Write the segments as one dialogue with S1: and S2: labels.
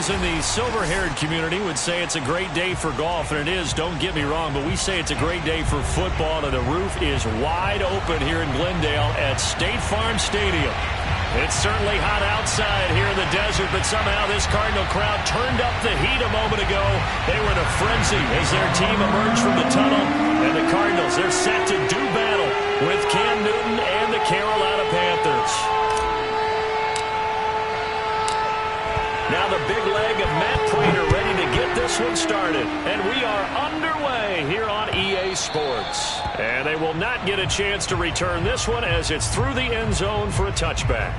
S1: Those in the silver-haired community would say it's a great day for golf, and it is, don't get me wrong, but we say it's a great day for football, and the roof is wide open here in Glendale at State Farm Stadium. It's certainly hot outside here in the desert, but somehow this Cardinal crowd turned up the heat a moment ago. They were in a frenzy as their team emerged from the tunnel, and the Cardinals, they're set to do battle with Cam Newton and the Carolina Panthers. Now the big leg of Matt Prater ready to get this one started. And we are underway here on EA Sports. And they will not get a chance to return this one as it's through the end zone for a touchback.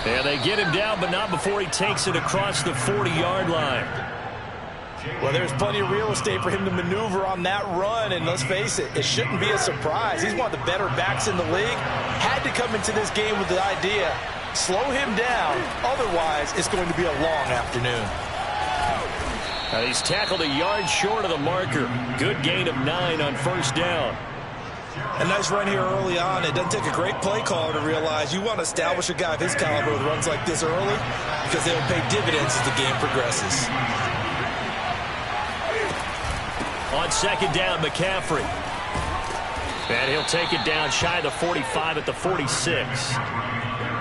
S1: And they get him down, but not before he takes it across the 40-yard line.
S2: Well, there's plenty of real estate for him to maneuver on that run, and let's face it, it shouldn't be a surprise. He's one of the better backs in the league. Had to come into this game with the idea, slow him down, otherwise it's going to be a long afternoon.
S1: He's tackled a yard short of the marker. Good gain of 9 on first down.
S2: A nice run here early on. It doesn't take a great play caller to realize you want to establish a guy of his caliber with runs like this early because they'll pay dividends as the game progresses.
S1: On second down, McCaffrey. And he'll take it down shy of the 45 at the 46.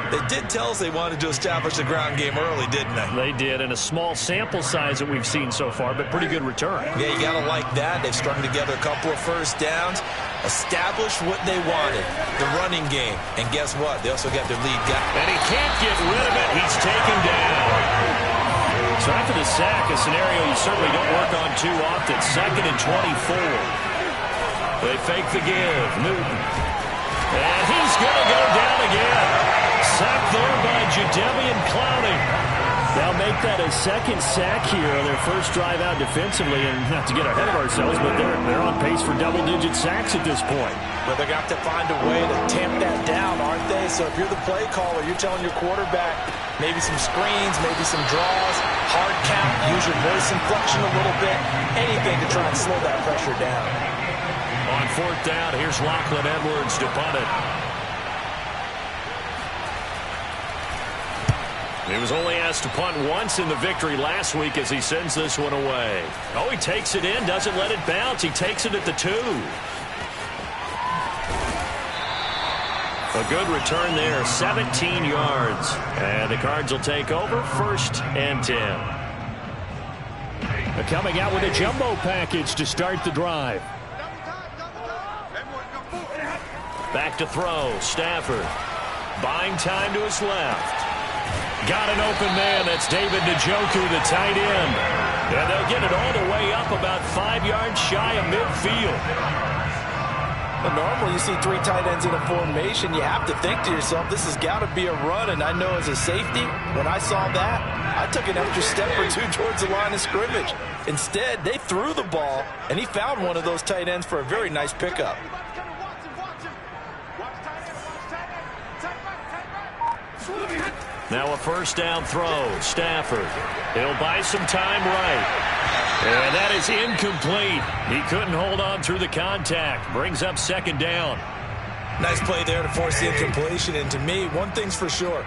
S2: They did tell us they wanted to establish the ground game early, didn't they?
S1: They did, and a small sample size that we've seen so far, but pretty good return.
S2: Yeah, you got to like that. They've strung together a couple of first downs, established what they wanted, the running game. And guess what? They also got their lead guy.
S1: And he can't get rid of it. He's taken down. So after the sack, a scenario you certainly don't work on too often. 2nd and 24. They fake the give. Newton. And he's going to go down again. Sacked there by Jadeveon Clowney. They'll make that a second sack here on their first drive out defensively. And not to get ahead of ourselves, but they're on pace for double-digit sacks at this point.
S2: Well, they're going to have to find a way to tamp that down, aren't they? So if you're the play caller, you're telling your quarterback maybe some screens, maybe some draws, hard count, use your voice inflection a little bit, anything to try and slow that pressure down.
S1: On fourth down, here's Lachlan Edwards to punt it. He was only asked to punt once in the victory last week as he sends this one away. Oh, he takes it in, doesn't let it bounce. He takes it at the 2. A good return there, 17 yards. And the Cards will take over, 1st and 10. They're coming out with a jumbo package to start the drive. Back to throw, Stafford. Buying time to his left. Got an open man. That's David Njoku, the tight end. And they'll get it all the way up about 5 yards shy of midfield.
S2: Well, normally you see 3 tight ends in a formation. You have to think to yourself, this has got to be a run. And I know as a safety, when I saw that, I took an extra step or 2 towards the line of scrimmage. Instead, they threw the ball, and he found one of those tight ends for a very nice pickup.
S1: Now a first down throw. Stafford. He'll buy some time right. And that is incomplete. He couldn't hold on through the contact. Brings up second down.
S2: Nice play there to force the incompletion. And to me, one thing's for sure.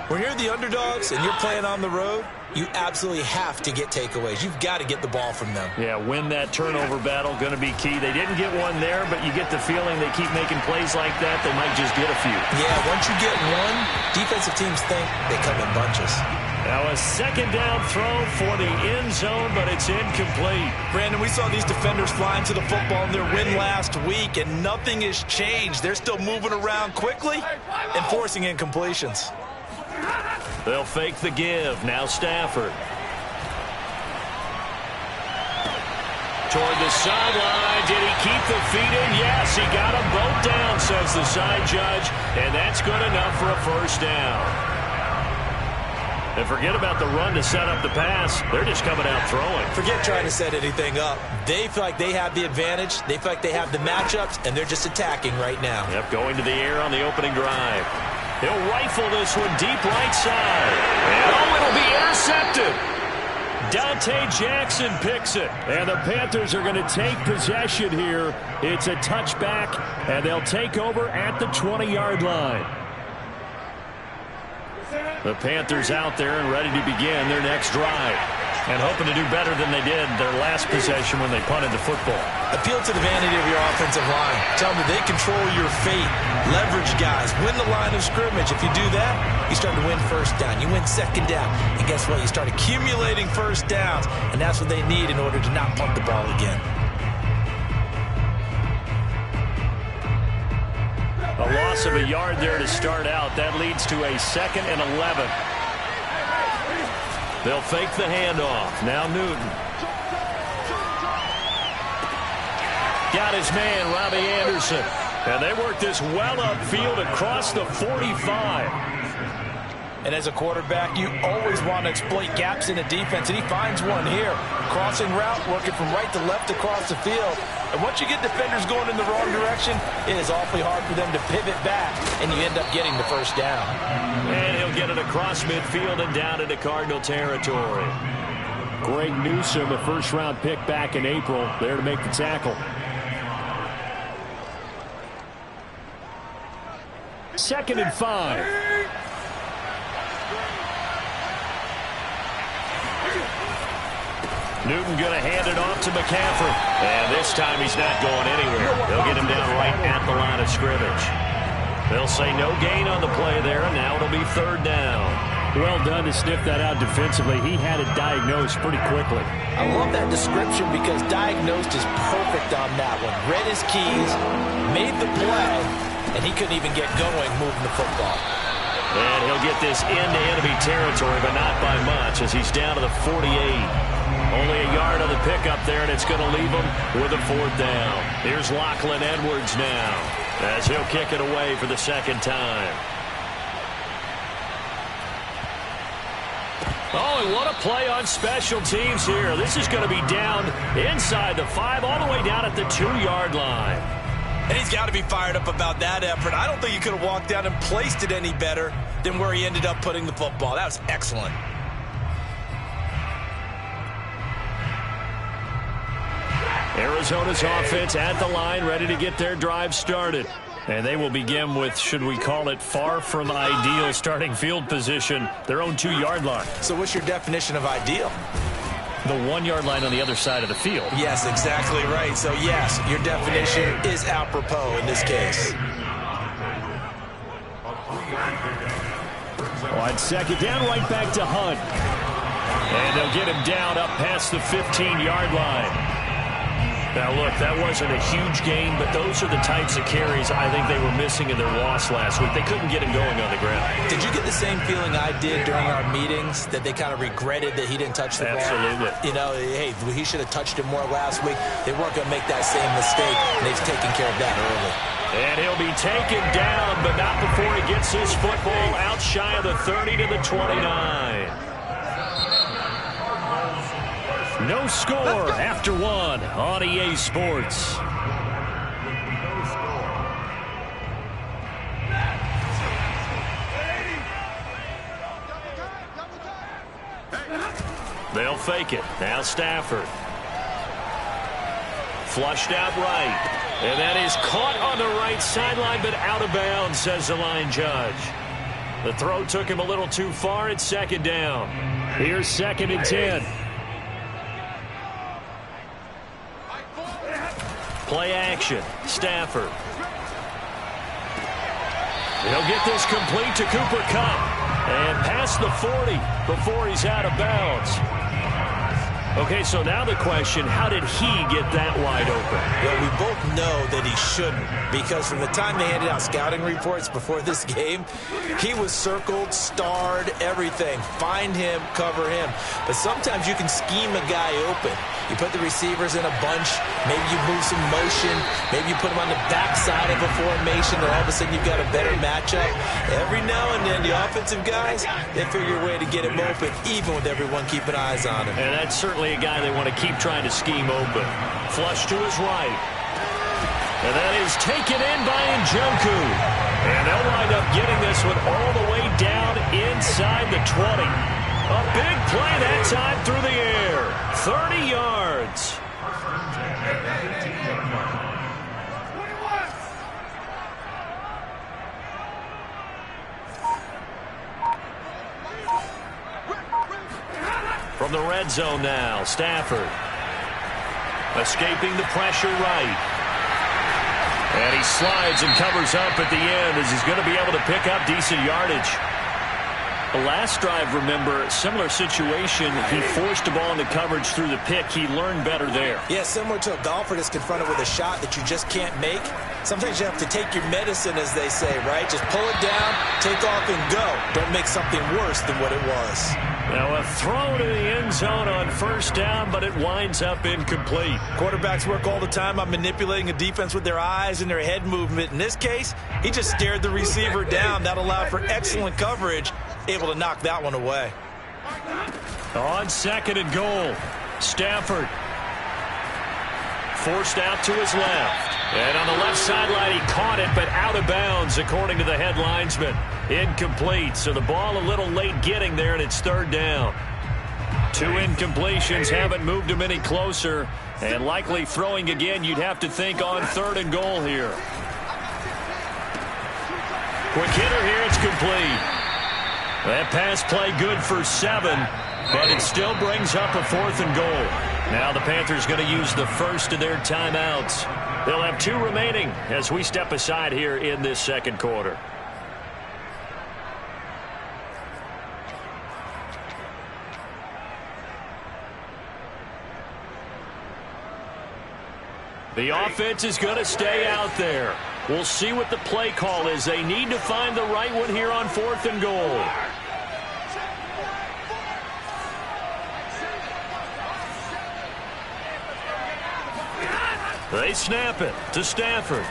S2: When you're the underdogs and you're playing on the road, you absolutely have to get takeaways. You've got to get the ball from them.
S1: Yeah, win that turnover battle, going to be key. They didn't get one there, but you get the feeling they keep making plays like that, they might just get a few.
S2: Yeah, once you get one, defensive teams think they come in bunches.
S1: Now a second down throw for the end zone, but it's incomplete.
S2: Brandon, we saw these defenders flying to the football in their win last week, and nothing has changed. They're still moving around quickly and forcing incompletions.
S1: They'll fake the give. Now Stafford. Toward the sideline. Did he keep the feet in? Yes, he got them both down, says the side judge. And that's good enough for a first down. And forget about the run to set up the pass. They're just coming out throwing.
S2: Forget trying to set anything up. They feel like they have the advantage. They feel like they have the matchups, and they're just attacking right now.
S1: Yep, going to the air on the opening drive. He'll rifle this one deep right side. And oh, it'll be intercepted. Dante Jackson picks it. And the Panthers are going to take possession here. It's a touchback, and they'll take over at the 20-yard line. The Panthers out there and ready to begin their next drive. And hoping to do better than they did their last possession when they punted the football.
S2: Appeal to the vanity of your offensive line. Tell them that they control your fate. Leverage guys. Win the line of scrimmage. If you do that, you start to win first down. You win second down. And guess what? You start accumulating first downs. And that's what they need in order to not punt the ball again.
S1: A loss of a yard there to start out. That leads to a 2nd and 11. They'll fake the handoff. Now Newton. Got his man, Robbie Anderson. And they work this well upfield across the 45.
S2: And as a quarterback, you always want to exploit gaps in the defense, and he finds one here. Crossing route, working from right to left across the field. And once you get defenders going in the wrong direction, it is awfully hard for them to pivot back, and you end up getting the first down.
S1: And he'll get it across midfield and down into Cardinal territory. Greg Newsome, a first-round pick back in April, there to make the tackle. 2nd and 5. Newton going to hand it off to McCaffrey. And this time he's not going anywhere. They'll get him down right at the line of scrimmage. They'll say no gain on the play there, and now it'll be 3rd down. Well done to sniff that out defensively. He had it diagnosed pretty quickly.
S2: I love that description because diagnosed is perfect on that one. Read his keys, made the play, and he couldn't even get going moving the football.
S1: And he'll get this into enemy territory, but not by much as he's down to the 48. Only a yard on the pickup there, and it's going to leave him with a 4th down. Here's Lachlan Edwards now as he'll kick it away for the 2nd time. Oh, and what a play on special teams here. This is going to be down inside the 5, all the way down at the 2-yard line.
S2: And he's got to be fired up about that effort. I don't think he could have walked down and placed it any better than where he ended up putting the football. That was excellent.
S1: Arizona's offense at the line, ready to get their drive started. And they will begin with, should we call it, far from ideal starting field position, their own 2-yard line.
S2: So what's your definition of ideal?
S1: The 1-yard line on the other side of the field.
S2: Yes, exactly right. So, yes, your definition is apropos in this case.
S1: On 2nd down, right back to Hunt. And they'll get him down up past the 15-yard line. Now, look, that wasn't a huge gain, but those are the types of carries I think they were missing in their loss last week. They couldn't get him going on the ground.
S2: Did you get the same feeling I did during our meetings, that they kind of regretted that he didn't touch the ball?
S1: Absolutely.
S2: You know, hey, he should have touched it more last week. They weren't going to make that same mistake, and they've taken care of that early.
S1: And he'll be taken down, but not before he gets his football out shy of the 30 to the 29. No score after 1 on EA Sports. They'll fake it. Now Stafford. Flushed out right. And that is caught on the right sideline, but out of bounds, says the line judge. The throw took him a little too far. It's 2nd down. Here's 2nd and 10. Play action. Stafford. He'll get this complete to Cooper Kupp. And past the 40 before he's out of bounds. Okay, so now the question, how did he get that wide open?
S2: Well, we both know that he shouldn't, because from the time they handed out scouting reports before this game, he was circled, starred, everything. Find him, cover him. But sometimes you can scheme a guy open. You put the receivers in a bunch, maybe you move some motion, maybe you put them on the backside of a formation, and all of a sudden you've got a better matchup. Every now and then, the offensive guys, they figure a way to get him open, even with everyone keeping eyes on him.
S1: And that's certainly a guy they want to keep trying to scheme open. Flush to his right. And that is taken in by Njoku. And they'll wind up getting this one all the way down inside the 20. A big play that time through the air. 30 yards. From the red zone now, Stafford. Escaping the pressure right. And he slides and covers up at the end as he's going to be able to pick up decent yardage. The last drive, remember, similar situation. He forced the ball into coverage through the pick. He learned better there.
S2: Yeah, similar to a golfer that's confronted with a shot that you just can't make. Sometimes you have to take your medicine, as they say, right? Just pull it down, take off, and go. Don't make something worse than what it was.
S1: Now a throw to the end zone on first down, but it winds up incomplete.
S2: Quarterbacks work all the time on manipulating a defense with their eyes and their head movement. In this case, he just stared the receiver down. That allowed for excellent coverage, able to knock that one away.
S1: On second and goal, Stafford forced out to his left. And on the left sideline, he caught it, but out of bounds, according to the head linesman. Incomplete, so the ball a little late getting there, and it's third down. 2 incompletions haven't moved him any closer, and likely throwing again, you'd have to think on third and goal here. Quick hitter here, it's complete. That pass play good for 7, but it still brings up a 4th and goal. Now the Panthers going to use the first of their timeouts. They'll have 2 remaining as we step aside here in this second quarter. The offense is going to stay out there. We'll see what the play call is. They need to find the right one here on 4th and goal. They snap it to Stafford.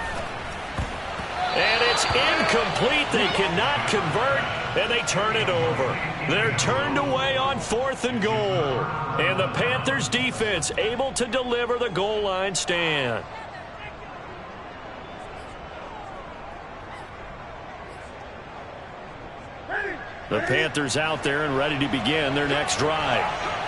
S1: And it's incomplete. They cannot convert, and they turn it over. They're turned away on 4th and goal. And the Panthers defense able to deliver the goal line stand. The Panthers out there and ready to begin their next drive.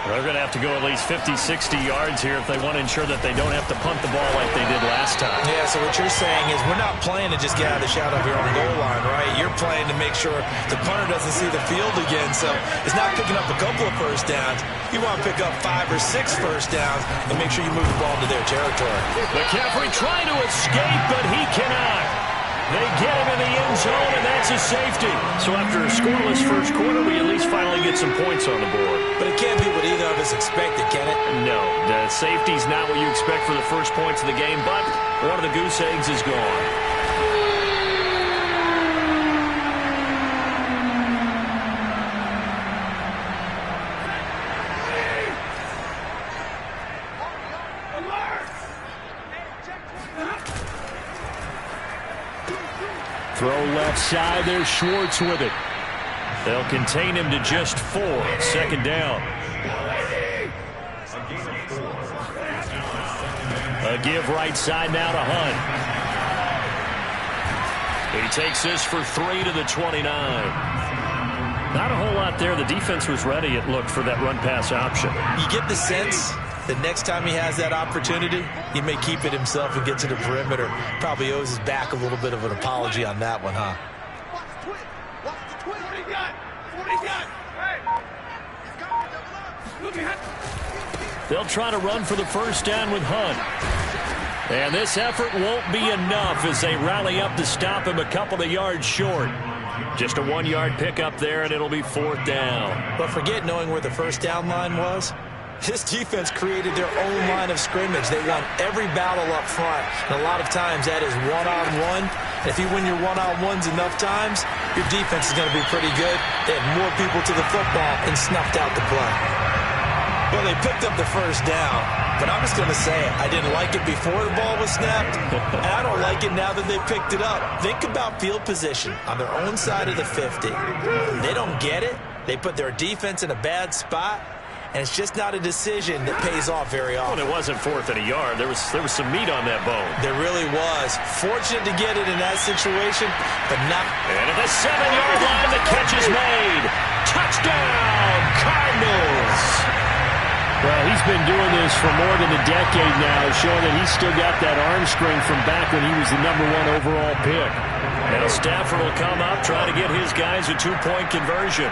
S1: They're going to have to go at least 50, 60 yards here if they want to ensure that they don't have to punt the ball like they did last time.
S2: Yeah, so what you're saying is we're not playing to just get out of the shadow here on the goal line, right? You're playing to make sure the punter doesn't see the field again. So it's not picking up a couple of first downs. You want to pick up 5 or 6 first downs and make sure you move the ball into their territory.
S1: McCaffrey trying to escape, but he cannot. They get him in the end zone, and that's a safety. So after a scoreless first quarter, we at least finally get some points on the board.
S2: But it can't be what either of us expected, can it?
S1: No, the safety's not what you expect for the first points of the game, but one of the goose eggs is gone. Throw left side, there's Schwartz with it. They'll contain him to just 4. Second down. A give right side now to Hunt. He takes this for 3 to the 29. Not a whole lot there. The defense was ready, it looked, for that run-pass option.
S2: You get the sense the next time he has that opportunity, he may keep it himself and get to the perimeter. Probably owes his back a little bit of an apology on that one, huh?
S1: They'll try to run for the first down with Hunt. And this effort won't be enough as they rally up to stop him a couple of yards short. Just a 1-yard pickup there, and it'll be 4th down.
S2: But forget knowing where the first down line was. This defense created their own line of scrimmage. They won every battle up front. And a lot of times that is one-on-one. If you win your one-on-ones enough times, your defense is going to be pretty good. They had more people to the football and snuffed out the play. Well, they picked up the first down. But I'm just going to say it. I didn't like it before the ball was snapped. And I don't like it now that they picked it up. Think about field position on their own side of the 50. They don't get it. They put their defense in a bad spot. and it's just not a decision that pays off very often.
S1: Well, it wasn't 4th and a yard. There was some meat on that bone.
S2: There really was. Fortunate to get it in that situation, but not.
S1: And at the 7-yard line, the catch is made. Touchdown, Cardinals. Well, he's been doing this for more than a decade now, showing that he's still got that arm strength from back when he was the #1 overall pick. Now Stafford will come up, try to get his guys a 2-point conversion.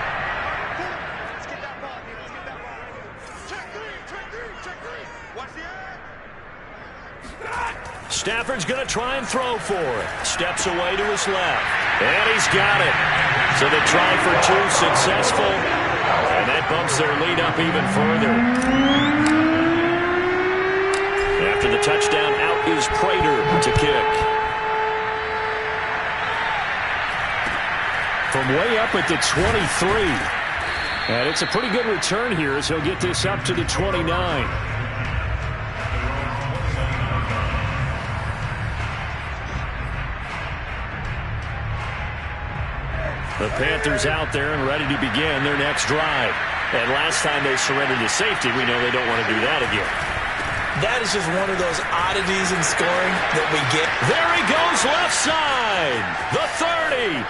S1: Stafford's going to try and throw for it. Steps away to his left. And he's got it. So they try for 2, successful. And that bumps their lead up even further. After the touchdown, out is Prater to kick. From way up at the 23. And it's a pretty good return here as he'll get this up to the 29. The Panthers out there and ready to begin their next drive. And last time they surrendered to safety, we know they don't want to do that again.
S2: That is just one of those oddities in scoring that we get.
S1: There he goes left side. The 30.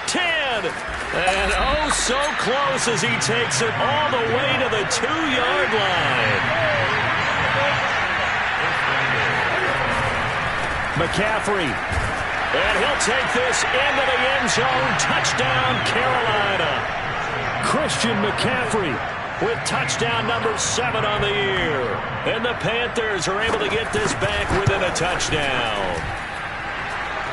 S1: 10. And oh, so close as he takes it all the way to the 2-yard line. McCaffrey. And he'll take this into the end zone. Touchdown, Carolina. Christian McCaffrey with touchdown number 7 on the year. And the Panthers are able to get this back within a touchdown.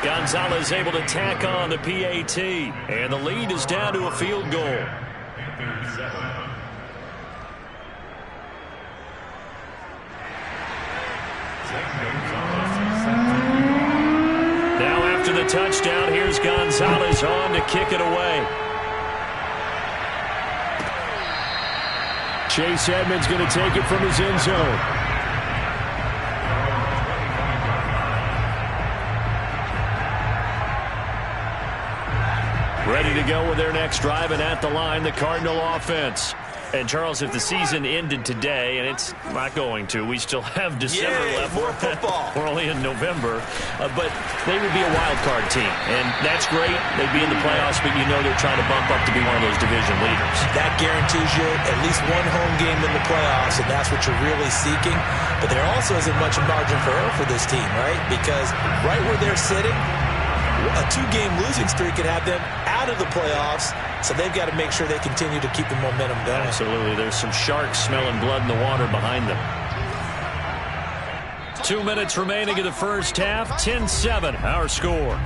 S1: Gonzalez able to tack on the PAT. And the lead is down to a field goal. Now after the touchdown, here's Gonzalez on to kick it away. Chase Edmonds going to take it from his end zone. Ready to go with their next drive, and at the line, the Cardinal offense. And, Charles, if the season ended today, and it's not going to, we still have December left.
S2: More football.
S1: We're only in November. But they would be a wild card team, and that's great. They'd be in the playoffs, but you know they're trying to bump up to be one of those division leaders. That
S2: guarantees you at least one home game in the playoffs, and that's what you're really seeking. But there also isn't much margin for error for this team, right? Because right where they're sitting, a 2-game losing streak could have them out of the playoffs, so they've got to make sure they continue to keep the momentum going.
S1: Absolutely. There's some sharks smelling blood in the water behind them. 2 minutes remaining in the first half. 10-7, our score.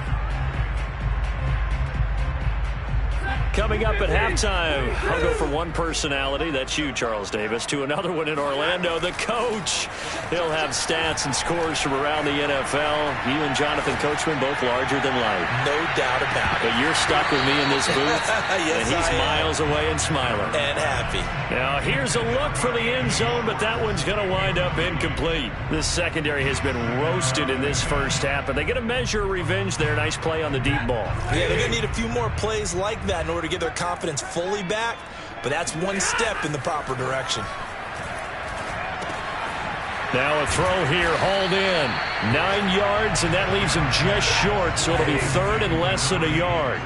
S1: Coming up at halftime, I'll go from one personality, that's you, Charles Davis, to another one in Orlando, the coach. He'll have stats and scores from around the NFL. You and Jonathan Coachman, both larger than life.
S2: No doubt about it.
S1: But you're stuck with me in this booth,
S2: yes,
S1: and he's miles away and smiling.
S2: And happy.
S1: Now, here's a look for the end zone, but that one's going to wind up incomplete. This secondary has been roasted in this first half, but they get a measure of revenge there. Nice play on the deep ball.
S2: Yeah, they're going to need a few more plays like that in order to get their confidence fully back, but that's one step in the proper direction.
S1: Now a throw here, hauled in. 9 yards, and that leaves him just short, so it'll be 3rd and less than a yard.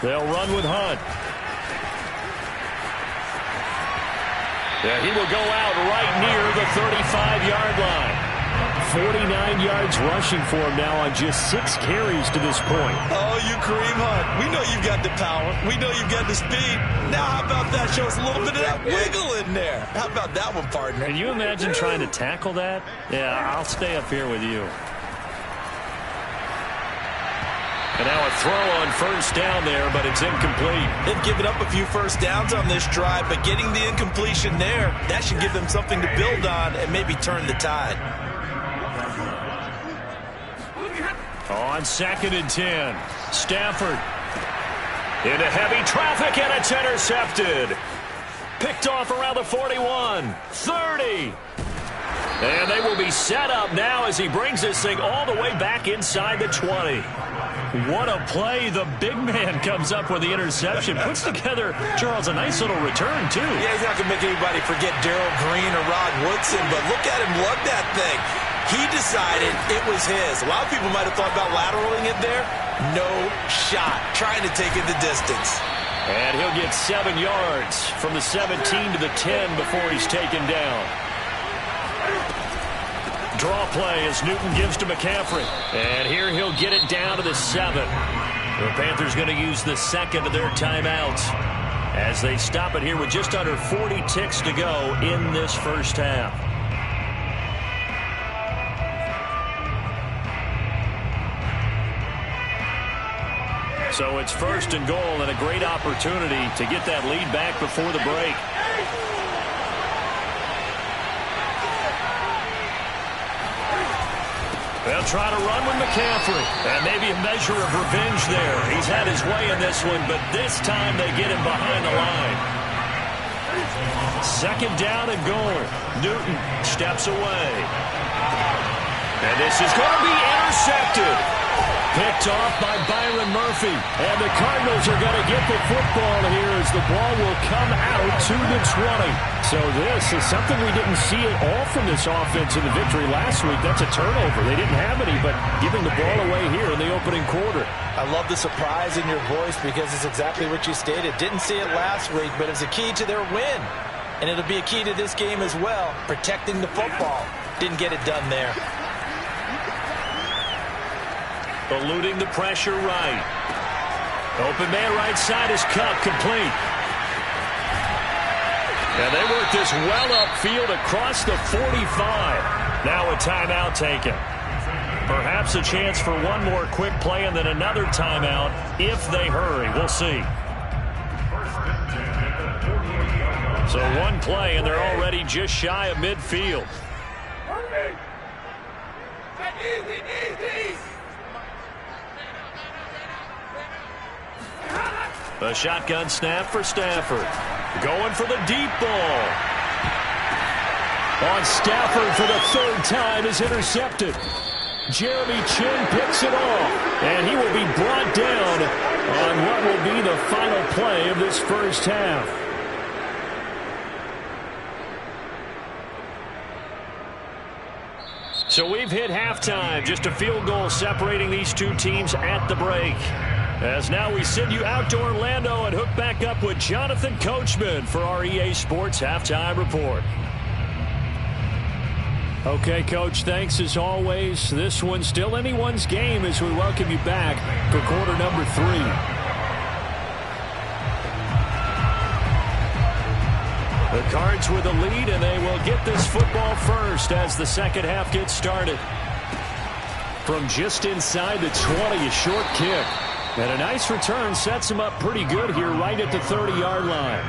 S1: They'll run with Hunt. Yeah, he will go out right near the 35-yard line. 49 yards rushing for him now on just 6 carries to this point.
S2: Oh, you Kareem Hunt. We know you've got the power. We know you've got the speed. Now how about that? Show us a little bit of that wiggle in there. How about that one, partner?
S1: Can you imagine trying to tackle that? Yeah, I'll stay up here with you. And now a throw on first down there, but it's incomplete.
S2: They've given up a few first downs on this drive, but getting the incompletion there, that should give them something to build on and maybe turn the tide.
S1: On 2nd and 10, Stafford into heavy traffic, and it's intercepted. Picked off around the 41, 30. And they will be set up now as he brings this thing all the way back inside the 20. What a play. The big man comes up with the interception. Puts together, Charles, a nice little return, too.
S2: Yeah, he's not going to make anybody forget Darrell Green or Rod Woodson, but look at him lug that thing. He decided it was his. A lot of people might have thought about lateraling it there. No shot. Trying to take it the distance.
S1: And he'll get 7 yards from the 17 to the 10 before he's taken down. Draw play as Newton gives to McCaffrey. And here he'll get it down to the 7. The Panthers going to use the second of their timeouts as they stop it here with just under 40 ticks to go in this first half. So it's first and goal and a great opportunity to get that lead back before the break. They'll try to run with McCaffrey. And maybe a measure of revenge there. He's had his way in this one, but this time they get him behind the line. Second down and goal. Newton steps away. And this is going to be intercepted. Picked off by Byron Murphy. And the Cardinals are going to get the football here as the ball will come out to the 20. So this is something we didn't see at all from this offense in the victory last week. That's a turnover. They didn't have any, but giving the ball away here in the opening quarter.
S2: I love the surprise in your voice because it's exactly what you stated. Didn't see it last week, but it's a key to their win. And it'll be a key to this game as well, protecting the football. Didn't get it done there.
S1: Eluding the pressure right. Open man right side is cut complete. And they work this well upfield across the 45. Now a timeout taken. Perhaps a chance for one more quick play and then another timeout if they hurry. We'll see. So one play and they're already just shy of midfield. A shotgun snap for Stafford. Going for the deep ball. On Stafford for the third time is intercepted. Jeremy Chin picks it off. And he will be brought down on what will be the final play of this first half. So we've hit halftime. Just a field goal separating these two teams at the break. As now we send you out to Orlando and hook back up with Jonathan Coachman for our EA Sports Halftime Report. Okay, Coach, thanks as always. This one's still anyone's game as we welcome you back for quarter number 3. The Cards with the lead, and they will get this football first as the second half gets started. From just inside the 20, a short kick. And a nice return sets him up pretty good here right at the 30-yard line.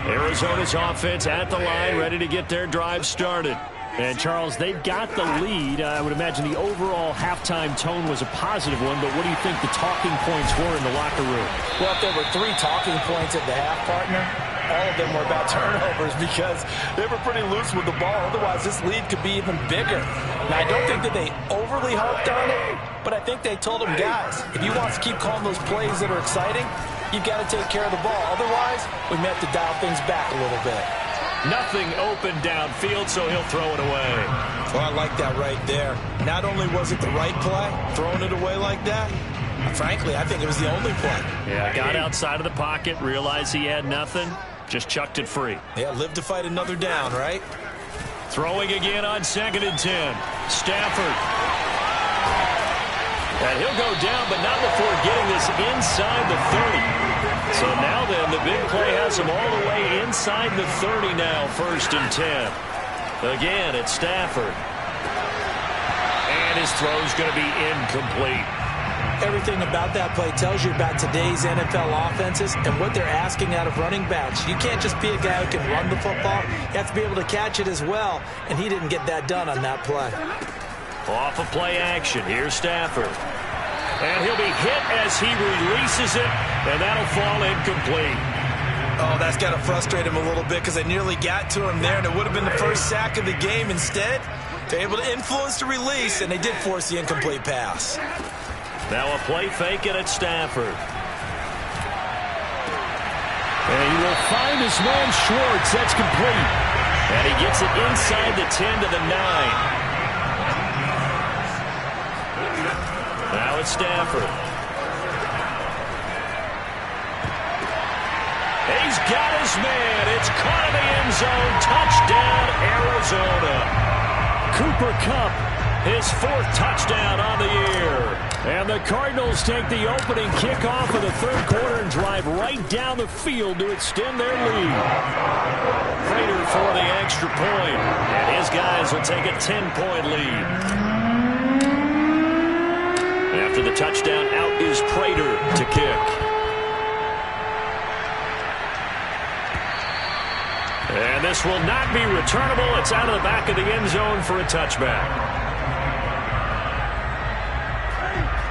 S1: Arizona's offense at the line, ready to get their drive started. And, Charles, they've got the lead. I would imagine the overall halftime tone was a positive one, but what do you think the talking points were in the locker room?
S2: Well, if there were 3 talking points at the half, partner, all of them were about turnovers because they were pretty loose with the ball. Otherwise, this lead could be even bigger. Now, I don't think that they overly harped on it, but I think they told them, guys, if you want to keep calling those plays that are exciting, you've got to take care of the ball. Otherwise, we may have to dial things back a little bit.
S1: Nothing open downfield, so he'll throw it away.
S2: Well, I like that right there. Not only was it the right play, throwing it away like that, frankly, I think it was the only play.
S1: Yeah, got outside of the pocket, realized he had nothing, just chucked it free.
S2: Yeah, live to fight another down, right?
S1: Throwing again on 2nd and 10. Stafford. And he'll go down, but not before getting this inside the 30. So now then, the big play has him all the way inside the 30 now, 1st and 10. Again, it's Stafford. And his throw's going to be incomplete.
S2: Everything about that play tells you about today's NFL offenses and what they're asking out of running backs. You can't just be a guy who can run the football. You have to be able to catch it as well, and he didn't get that done on that play.
S1: Off of play action, here's Stafford. And he'll be hit as he releases it, and that'll fall incomplete.
S2: Oh, that's got to frustrate him a little bit because they nearly got to him there, and it would have been the first sack of the game. Instead, they're able to influence the release, and they did force the incomplete pass.
S1: Now a play fake it at Stafford.
S3: And he will find his man Schwartz. That's complete.
S1: And he gets it inside the 10 to the 9. Now it's Stafford. He's got his man. It's caught in the end zone. Touchdown, Arizona.
S3: Cooper Kupp,
S1: his 4th touchdown on the year.
S3: And the Cardinals take the opening kickoff of the 3rd quarter and drive right down the field to extend their lead.
S1: Prater for the extra point. And his guys will take a 10-point lead. After the touchdown, out is Prater to kick. And this will not be returnable. It's out of the back of the end zone for a touchback.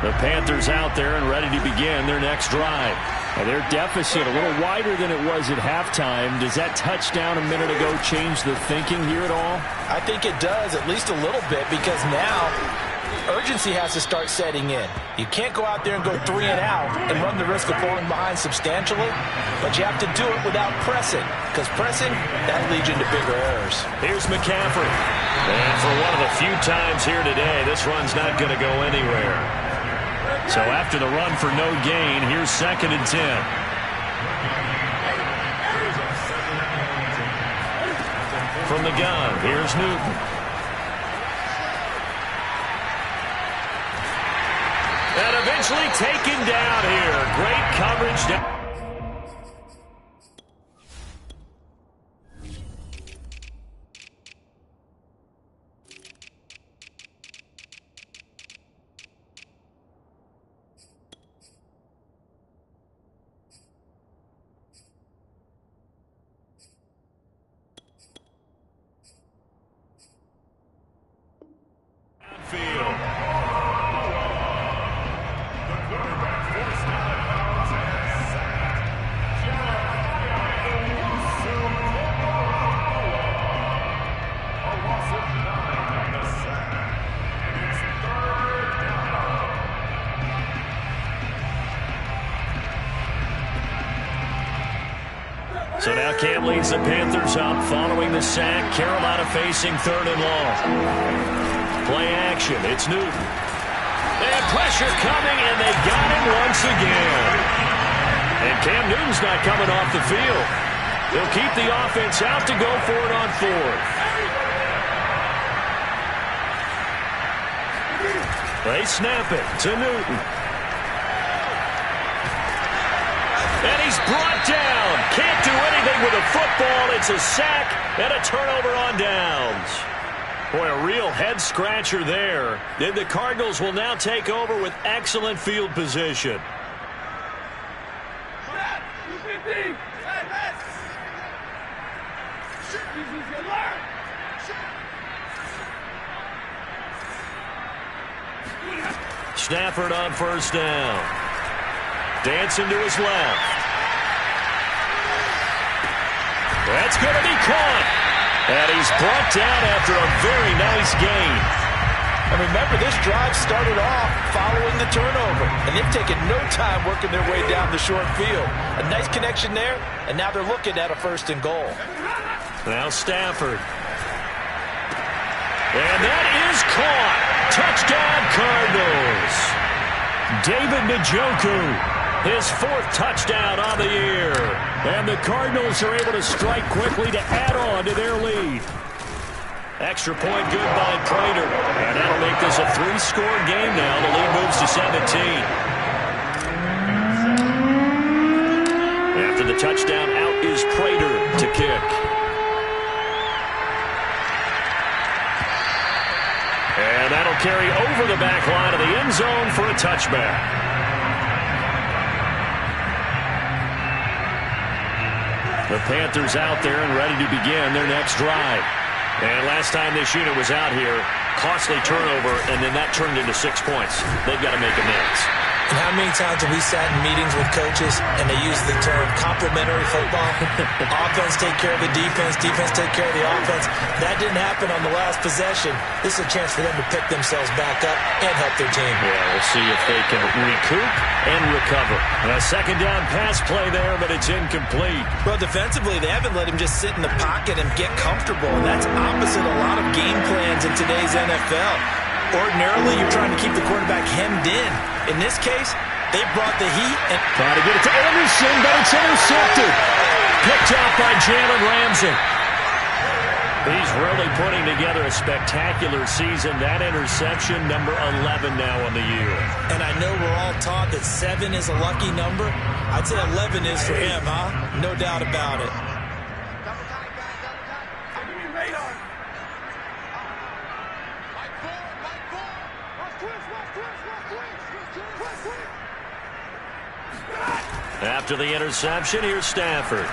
S1: The Panthers out there and ready to begin their next drive.
S3: Now their deficit a little wider than it was at halftime. Does that touchdown a minute ago change the thinking here at all?
S2: I think it does, at least a little bit, because now urgency has to start setting in. You can't go out there and go 3 and out and run the risk of falling behind substantially, but you have to do it without pressing, because pressing, that leads you into bigger errors.
S1: Here's McCaffrey. And for one of the few times here today, this run's not going to go anywhere. So after the run for no gain, here's 2nd and 10. From the gun, here's Newton. And eventually taken down here. Great coverage down. So now Cam leads the Panthers up following the sack. Carolina facing 3rd and long. Play action. It's Newton. And pressure coming, and they got him once again. And Cam Newton's not coming off the field. They'll keep the offense out to go for it on 4th. They snap it to Newton. And he's brought down. Can't do anything with a football. It's a sack and a turnover on downs. Boy, a real head-scratcher there. Then the Cardinals will now take over with excellent field position. Stafford on 1st down. Dancing to his left. That's going to be caught. And he's brought down after a very nice gain.
S2: And remember, this drive started off following the turnover. And they've taken no time working their way down the short field. A nice connection there, and now they're looking at a 1st and goal.
S1: Now Stafford. And that is caught. Touchdown, Cardinals. David Njoku. His 4th touchdown on the year. And the Cardinals are able to strike quickly to add on to their lead. Extra point good by Prater. And that'll make this a 3-score game now. The lead moves to 17. After the touchdown, out is Prater to kick. And that'll carry over the back line of the end zone for a touchback. The Panthers out there and ready to begin their next drive. And last time this unit was out here, costly turnover, and then that turned into 6 points. They've got to make amends.
S2: And how many times have we sat in meetings with coaches and they use the term complementary football? Offense take care of the defense, defense take care of the offense. That didn't happen on the last possession. This is a chance for them to pick themselves back up and help their team.
S1: Yeah, we'll see if they can recoup and recover. A second down pass play there, but it's incomplete.
S2: Well, defensively, they haven't let him just sit in the pocket and get comfortable, and that's opposite a lot of game plans in today's NFL. Ordinarily, you're trying to keep the quarterback hemmed in. In this case, they brought the heat and
S3: trying to get it to Anderson, but it's intercepted.
S1: Picked off by Jalen Ramsey. He's really putting together a spectacular season. That interception, number 11 now on the year.
S2: And I know we're all taught that 7 is a lucky number. I'd say 11 is for him, huh? No doubt about it.
S1: After the interception, here's Stafford.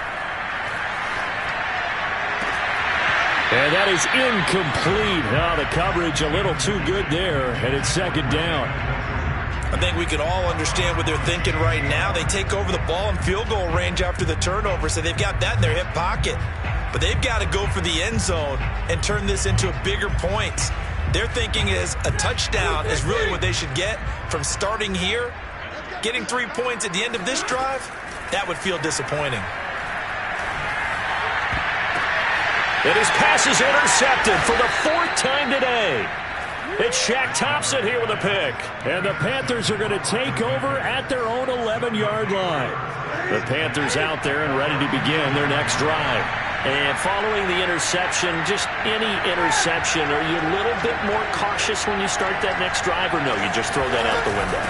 S3: And that is incomplete. Oh, the coverage a little too good there, and it's second down.
S2: I think we can all understand what they're thinking right now. They take over the ball in field goal range after the turnover, so they've got that in their hip pocket. But they've got to go for the end zone and turn this into bigger points. Their thinking is a touchdown is really what they should get from starting here. Getting 3 points at the end of this drive, that would feel disappointing.
S1: And his pass is intercepted for the 4th time today. It's Shaq Thompson here with a pick.
S3: And the Panthers are going to take over at their own 11-yard line.
S1: The Panthers out there and ready to begin their next drive. And following the interception, just any interception, are you a little bit more cautious when you start that next drive, or no, you just throw that out the window?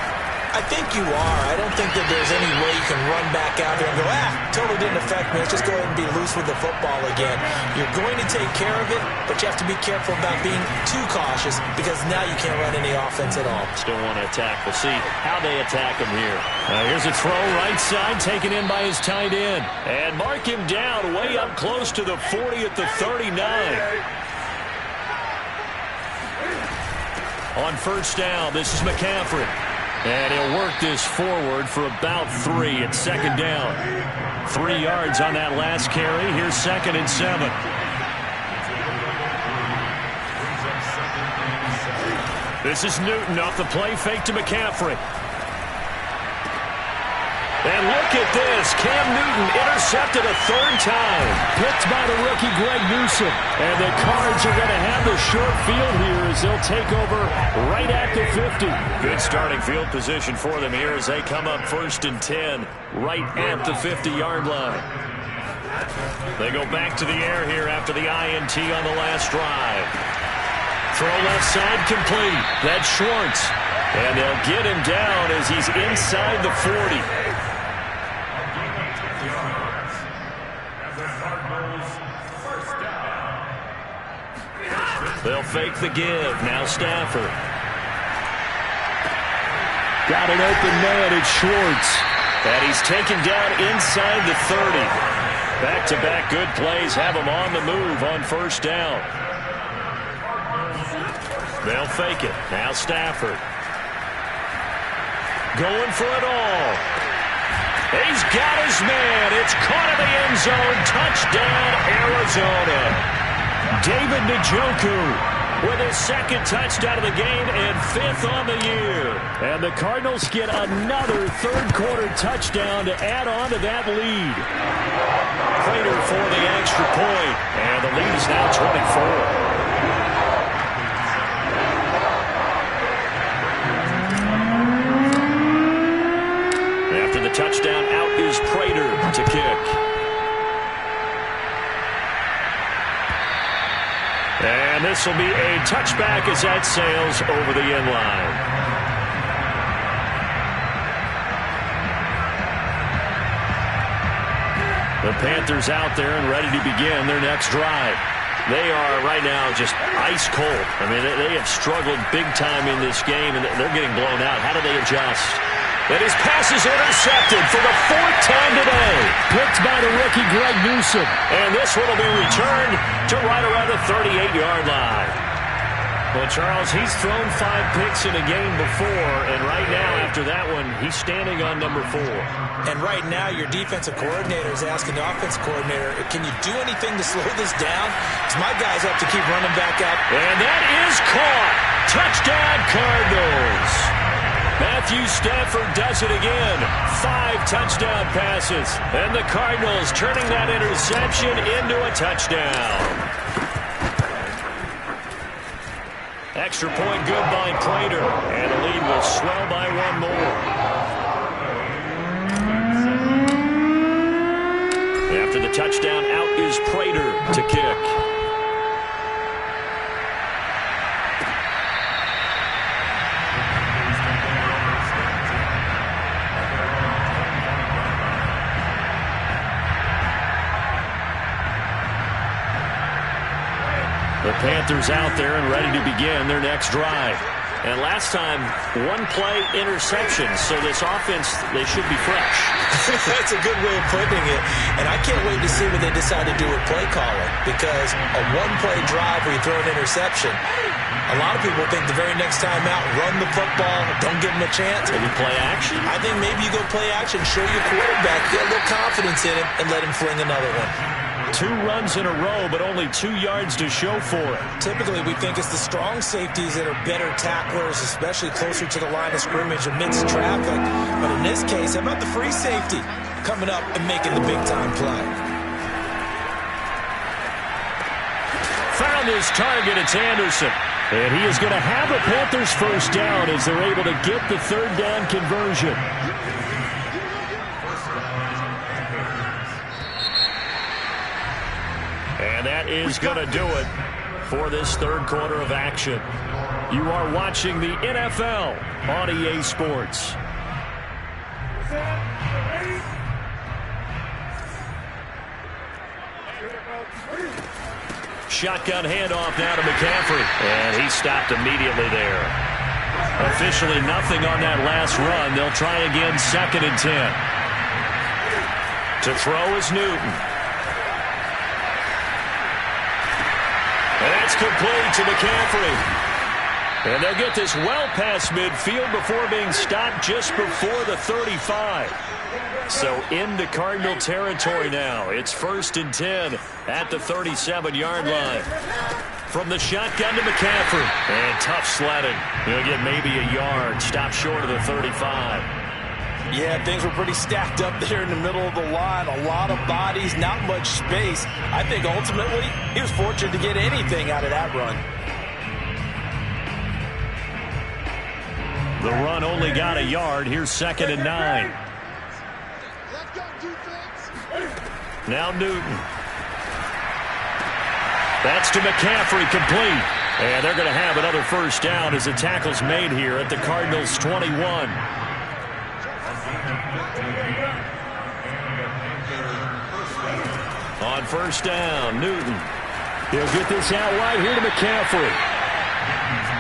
S2: I think you are. I don't think that there's any way you can run back out there and go, totally didn't affect me. Let's just go ahead and be loose with the football again. You're going to take care of it, but you have to be careful about being too cautious because now you can't run any offense at all.
S1: Still want to attack. We'll see how they attack him here. Here's a throw right side taken in by his tight end. And mark him down way up close to the 40 at the 39. On first down, this is McCaffrey. And he'll work this forward for about 3 at second down. 3 yards on that last carry. Here's 2nd and 7. This is Newton off the play fake to McCaffrey. And look at this. Cam Newton intercepted a 3rd time.
S3: Picked by the rookie Greg Newsome. And the Cards are going to have the short field here as they'll take over right at the 50.
S1: Good starting field position for them here as they come up 1st and 10 right at the 50-yard line. They go back to the air here after the INT on the last drive. Throw left side complete. That's Schwartz. And they'll get him down as he's inside the 40. They'll fake the give. Now Stafford.
S3: Got an open man. It's Schwartz.
S1: And he's taken down inside the 30. Back-to-back good plays have him on the move on first down. They'll fake it. Now Stafford. Going for it all. He's got his man. It's caught in the end zone. Touchdown, Arizona. David Njoku with his 2nd touchdown of the game and 5th on the year.
S3: And the Cardinals get another 3rd quarter touchdown to add on to that lead.
S1: Prater for the extra point. And the lead is now 24. After the touchdown, out is Prater to kick. And this will be a touchback as that sails over the end line. The Panthers out there and ready to begin their next drive. They are right now just ice cold. I mean, they have struggled big time in this game, and they're getting blown out. How do they adjust? And his pass is intercepted for the 4th time today.
S3: Picked by the rookie Greg Newsome.
S1: And this one will be returned to right around the 38-yard line. Well, Charles, he's thrown 5 picks in a game before, and right now, after that one, he's standing on number 4.
S2: And right now, your defensive coordinator is asking the offensive coordinator, can you do anything to slow this down? Because my guys have to keep running back out.
S1: And that is caught. Touchdown, Cardinals. Matthew Stafford does it again. 5 touchdown passes. And the Cardinals turning that interception into a touchdown. Extra point good by Prater. And the lead will swell by 1 more. After the touchdown, out is Prater to kick. The Panthers out there and ready to begin their next drive. And last time, 1-play interception, so this offense, they should be fresh.
S2: That's a good way of putting it. And I can't wait to see what they decide to do with play calling, because a 1-play drive where you throw an interception, a lot of people think the very next time out, run the football, don't give them a chance.
S1: Maybe play action?
S2: I think maybe you go play action, show your quarterback, get a little confidence in it, and let him fling another one.
S1: 2 runs in a row, but only 2 yards to show for it.
S2: Typically, we think it's the strong safeties that are better tacklers, especially closer to the line of scrimmage amidst traffic. But in this case, how about the free safety coming up and making the big-time play?
S1: Found his target. It's Anderson.
S3: And he is going to have the Panthers first down as they're able to get the 3rd down conversion.
S1: And that is going to do it for this 3rd quarter of action. You are watching the NFL on EA Sports. Shotgun handoff now to McCaffrey. And he stopped immediately there. Officially nothing on that last run. They'll try again 2nd and 10. To throw is Newton. And that's complete to McCaffrey. And they'll get this well past midfield before being stopped just before the 35. So into Cardinal territory now. It's 1st and 10 at the 37-yard line. From the shotgun to McCaffrey. And tough sledding. He'll get maybe a yard. Stop short of the 35.
S2: Yeah, things were pretty stacked up there in the middle of the line. A lot of bodies, not much space. I think ultimately he was fortunate to get anything out of that run.
S1: The run only got a yard. Here's 2nd and 9. Now Newton. That's to McCaffrey, complete. And they're going to have another first down as the tackle's made here at the Cardinals' 21. On first down, Newton.
S3: He'll get this out wide here to McCaffrey.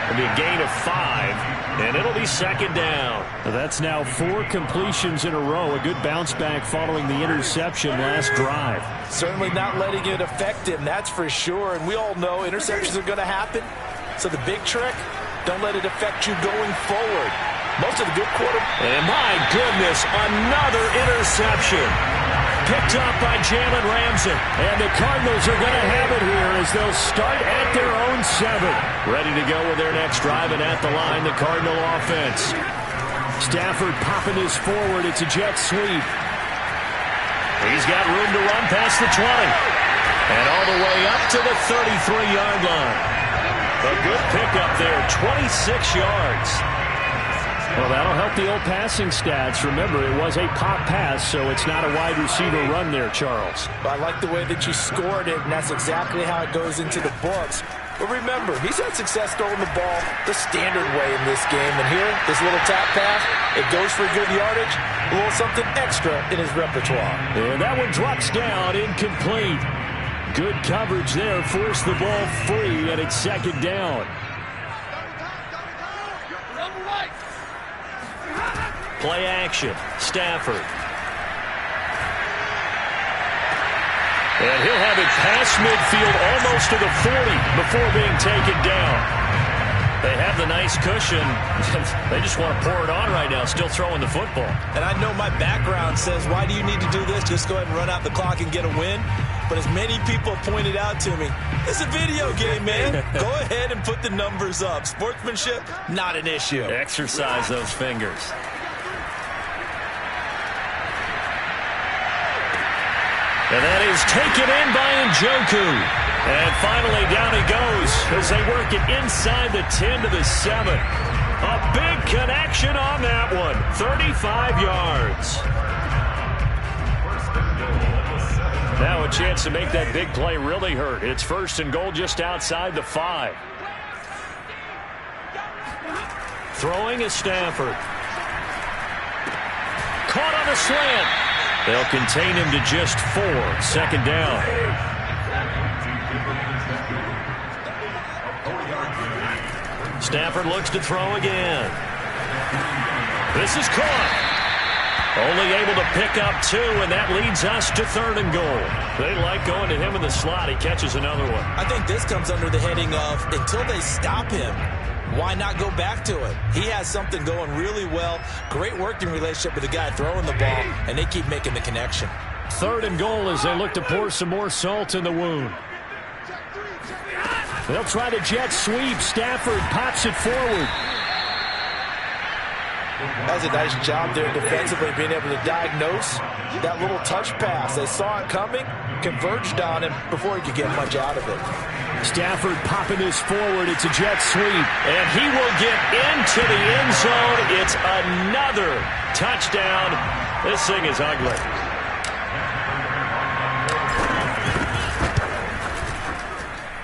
S1: It'll be a gain of 5, and it'll be 2nd down.
S3: That's now 4 completions in a row. A good bounce back following the interception last drive.
S2: Certainly not letting it affect him, that's for sure. And we all know interceptions are going to happen. So the big trick, don't let it affect you going forward. Most of the good
S1: And my goodness, another interception. Picked up by Jalen Ramsey.
S3: And the Cardinals are going to have it here as they'll start at their own 7.
S1: Ready to go with their next drive, and at the line, the Cardinal offense.
S3: Stafford popping this forward. It's a jet sweep.
S1: He's got room to run past the 20. And all the way up to the 33-yard line. A good pickup there, 26 yards.
S3: Well, that'll help the old passing stats. Remember, it was a pop pass, so it's not a wide receiver run there, Charles.
S2: I like the way that you scored it, and that's exactly how it goes into the books. But remember, he's had success throwing the ball the standard way in this game. And here, this little tap pass, it goes for good yardage, a little something extra in his repertoire.
S3: And that one drops down, incomplete. Good coverage there, forced the ball free, and it's 2nd down.
S1: Play action, Stafford. And he'll have it past midfield almost to the 40 before being taken down. They have the nice cushion. They just want to pour it on right now, still throwing the football.
S2: And I know my background says, why do you need to do this? Just go ahead and run out the clock and get a win. But as many people pointed out to me, it's a video game, man. Go ahead and put the numbers up. Sportsmanship, not an issue.
S1: Exercise those fingers. And that is taken in by Njoku. And finally, down he goes as they work it inside the 10 to the 7. A big connection on that one. 35 yards. Now a chance to make that big play really hurt. It's 1st and goal just outside the 5. Throwing is Stafford. Caught on the slant. They'll contain him to just 4. 2nd down. Stafford looks to throw again. This is caught. Only able to pick up 2, and that leads us to 3rd and goal. They like going to him in the slot. He catches another one.
S2: I think this comes under the heading of, until they stop him, why not go back to it? He has something going really well. Great working relationship with the guy throwing the ball, and they keep making the connection.
S3: 3rd and goal as they look to pour some more salt in the wound. They'll try the jet sweep. Stafford pops it forward.
S2: That's a nice job there defensively, being able to diagnose that little touch pass. They saw it coming, converged on him before he could get much out of it.
S3: Stafford popping this forward. It's a jet sweep.
S1: And he will get into the end zone. It's another touchdown. This thing is ugly.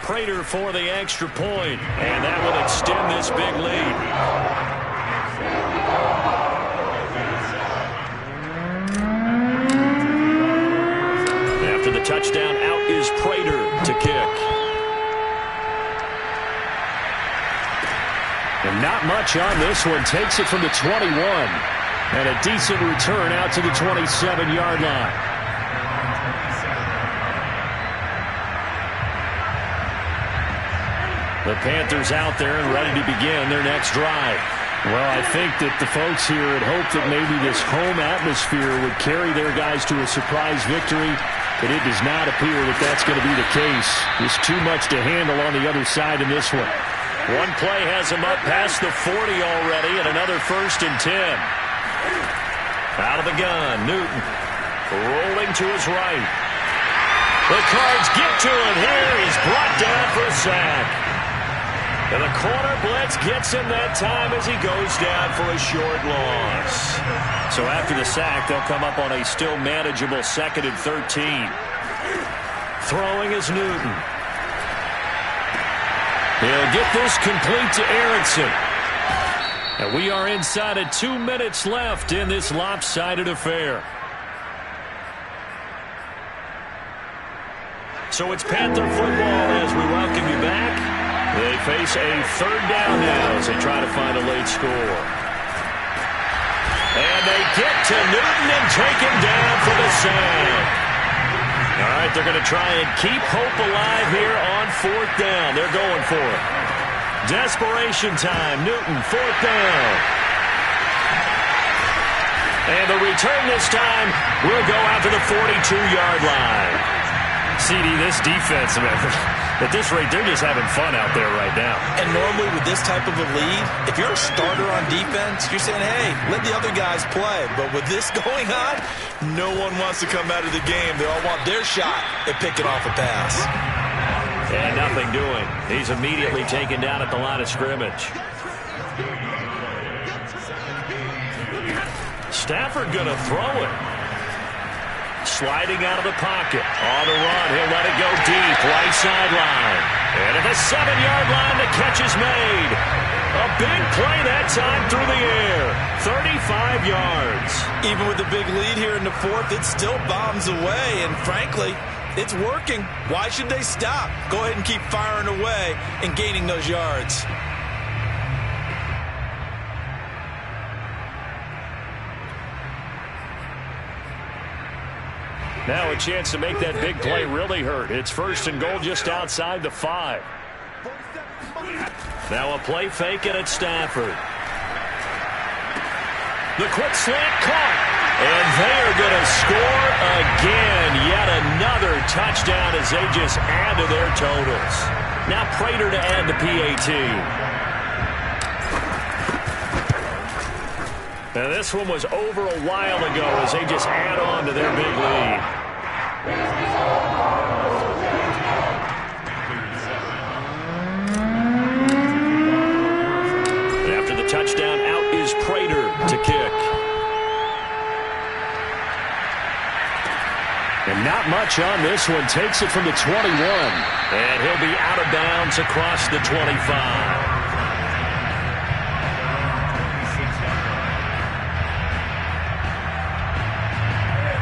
S1: Prater for the extra point, and that will extend this big lead. After the touchdown, out is Prater to kick.
S3: And not much on this one. Takes it from the 21. And a decent return out to the 27-yard line.
S1: The Panthers out there and ready to begin their next drive.
S3: Well, I think that the folks here had hoped that maybe this home atmosphere would carry their guys to a surprise victory, but it does not appear that that's going to be the case. There's too much to handle on the other side in this one.
S1: One play has him up past the 40 already, and another 1st and 10. Out of the gun, Newton rolling to his right. The Cards get to him here. He's brought down for a sack. And the corner blitz gets him that time as he goes down for a short loss. So after the sack, they'll come up on a still manageable 2nd and 13. Throwing is Newton. He'll get this complete to Aronson. And we are inside of 2 minutes left in this lopsided affair. So it's Panther football as we welcome you back. They face a 3rd down now as they try to find a late score. And they get to Newton and take him down for the sack. All right, they're going to try and keep hope alive here on 4th down. They're going for it. Desperation time. Newton, 4th down. And the return this time will go out to the 42-yard line. CD, this defense, man, at this rate, they're just having fun out there right now.
S2: And normally with this type of a lead, if you're a starter on defense, you're saying, hey, let the other guys play. But with this going on, no one wants to come out of the game. They all want their shot at picking off a pass.
S1: And nothing doing. He's immediately taken down at the line of scrimmage. Stafford going to throw it. Sliding out of the pocket. On the run. He'll let it go deep. Right sideline. And at the 7-yard line, the catch is made. A big play that time through the air. 35 yards.
S2: Even with the big lead here in the 4th, it still bombs away. And frankly, it's working. Why should they stop? Go ahead and keep firing away and gaining those yards.
S1: Now a chance to make that big play really hurt. It's 1st and goal just outside the 5. Now a play fake and it's Stafford. The quick slant caught. And they are going to score again. Yet another touchdown as they just add to their totals. Now Prater to add the PAT. Now this one was over a while ago as they just add on to their big lead. And after the touchdown, out is Prater to kick.
S3: And not much on this one. Takes it from the 21.
S1: And he'll be out of bounds across the 25.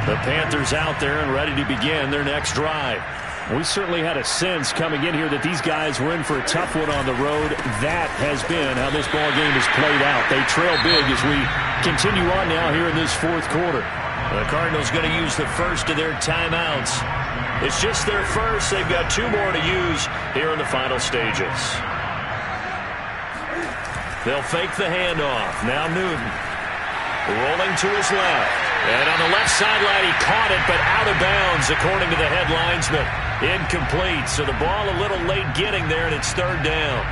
S1: The Panthers out there and ready to begin their next drive.
S3: We certainly had a sense coming in here that these guys were in for a tough one on the road. That has been how this ball game has played out. They trail big as we continue on now here in this fourth quarter.
S1: The Cardinals going to use the first of their timeouts. It's just their first. They've got 2 more to use here in the final stages. They'll fake the handoff. Now Newton rolling to his left. And on the left sideline, he caught it, but out of bounds, according to the head linesman. Incomplete. So the ball a little late getting there, and it's 3rd down.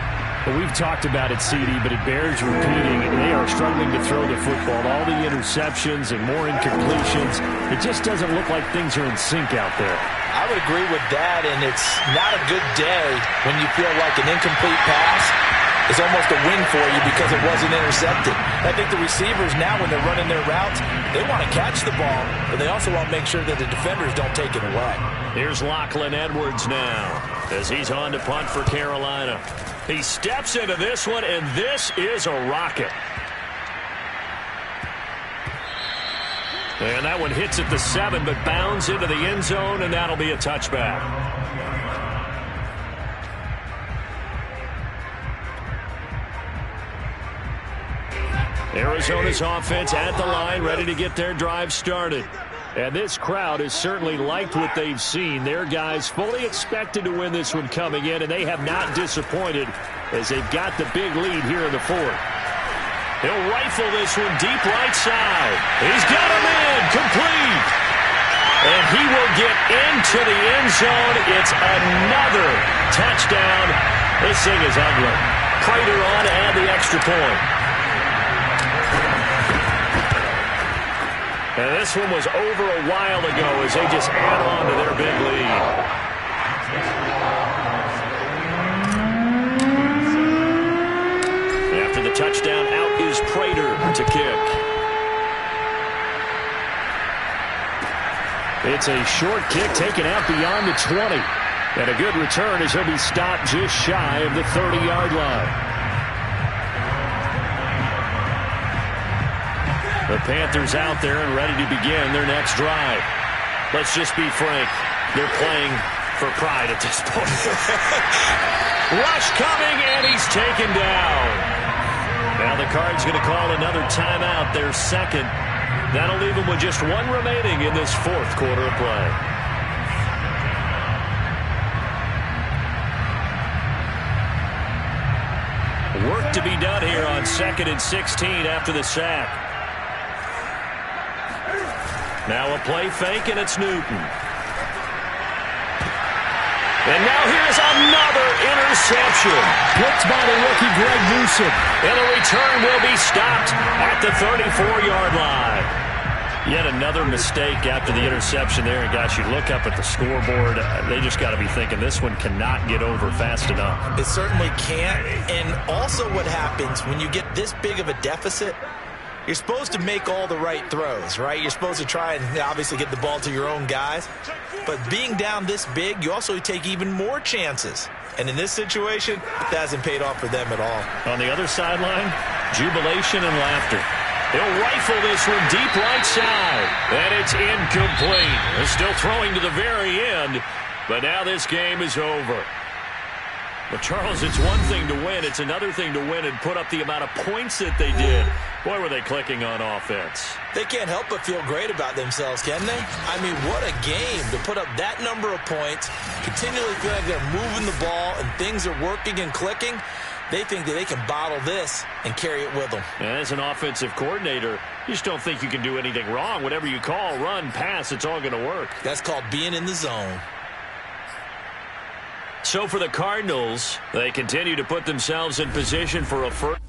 S3: Well, we've talked about it, CD, but it bears repeating. They are struggling to throw the football. All the interceptions and more incompletions. It just doesn't look like things are in sync out there.
S2: I would agree with that, and it's not a good day when you feel like an incomplete pass is almost a win for you because it wasn't intercepted. I think the receivers now, when they're running their routes, they want to catch the ball, but they also want to make sure that the defenders don't take it away.
S1: Here's Lachlan Edwards now as he's on to punt for Carolina. He steps into this one, and this is a rocket. And that one hits at the 7, but bounds into the end zone, and that'll be a touchback. Arizona's offense at the line, ready to get their drive started. And this crowd has certainly liked what they've seen. Their guys fully expected to win this one coming in, and they have not disappointed as they've got the big lead here in the 4th. He'll rifle this one deep right side. He's got him in, complete. And he will get into the end zone. It's another touchdown. This thing is ugly. Prater on to add the extra point. And this one was over a while ago as they just add on to their big lead. After the touchdown, out is Prater to kick.
S3: It's a short kick taken out beyond the 20. And a good return as he'll be stopped just shy of the 30-yard line. The Panthers out there and ready to begin their next drive. Let's just be frank. They're playing for pride at this point. Rush coming, and he's taken down. Now the Cards going to call another timeout, their second. That'll leave them with just 1 remaining in this 4th quarter of play. Work to be done here on 2nd and 16 after the sack. Now a play fake, and it's Newton. And now here's another interception. Picked by the rookie Greg Newsom.
S1: And the return will be stopped at the 34-yard line. Yet another mistake after the interception there. And, gosh, you look up at the scoreboard. They just got to be thinking this one cannot get over fast enough.
S2: It certainly can't. And also what happens when you get this big of a deficit, you're supposed to make all the right throws, right? You're supposed to try and obviously get the ball to your own guys. But being down this big, you also take even more chances. And in this situation, that hasn't paid off for them at all.
S1: On the other sideline, jubilation and laughter. He'll rifle this one deep right side. And it's incomplete. They're still throwing to the very end. But now this game is over. But, Charles, it's one thing to win. It's another thing to win and put up the amount of points that they did. Boy, were they clicking on offense.
S2: They can't help but feel great about themselves, can they? I mean, what a game to put up that number of points, continually feel like they're moving the ball and things are working and clicking. They think that they can bottle this and carry it with them.
S1: As an offensive coordinator, you just don't think you can do anything wrong. Whatever you call, run, pass, it's all going to work.
S2: That's called being in the zone.
S1: So for the Cardinals, they continue to put themselves in position for a first.